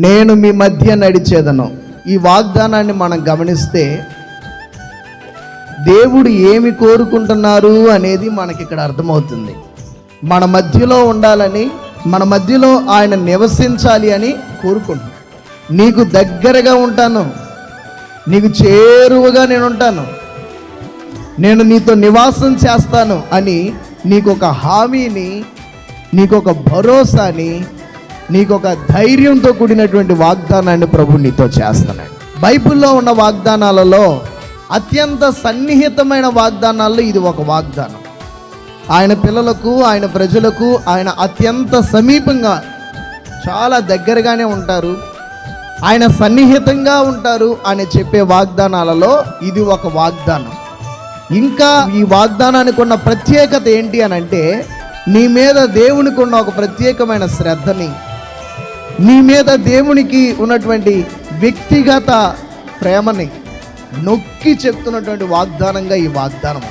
నేను మీ మధ్య నడిచేదను. ఈ వాగ్దానాన్ని మనం గమనిస్తే దేవుడు ఏమి కోరుకుంటున్నారు అనేది మనకి ఇక్కడ అర్థమవుతుంది. మన మధ్యలో ఉండాలని, మన మధ్యలో ఆయన నివసించాలి అని కోరుకుంటున్నాడు. నీకు దగ్గరగా ఉంటాను, నీకు చేరువగా నేను ఉంటాను, నేను నీతో నివాసం చేస్తాను అని నీకు ఒక హామీని, నీకు ఒక భరోసాని, నీకు ఒక ధైర్యంతో కూడినటువంటి వాగ్దానాన్ని ప్రభు నీతో చేస్తున్నాడు. బైబిల్లో ఉన్న వాగ్దానాలలో అత్యంత సన్నిహితమైన వాగ్దానాల్లో ఇది ఒక వాగ్దానం. ఆయన పిల్లలకు, ఆయన ప్రజలకు ఆయన అత్యంత సమీపంగా, చాలా దగ్గరగానే ఉంటారు, ఆయన సన్నిహితంగా ఉంటారు అని చెప్పే వాగ్దానాలలో ఇది ఒక వాగ్దానం. ఇంకా ఈ వాగ్దానానికి ఉన్న ప్రత్యేకత ఏంటి అని అంటే, నీ మీద దేవునికి ఉన్న ఒక ప్రత్యేకమైన శ్రద్ధని, నీ మీద దేవునికి ఉన్నటువంటి వ్యక్తిగత ప్రేమని నొక్కి చెప్తున్నటువంటి వాగ్దానంగా ఈ వాగ్దానం.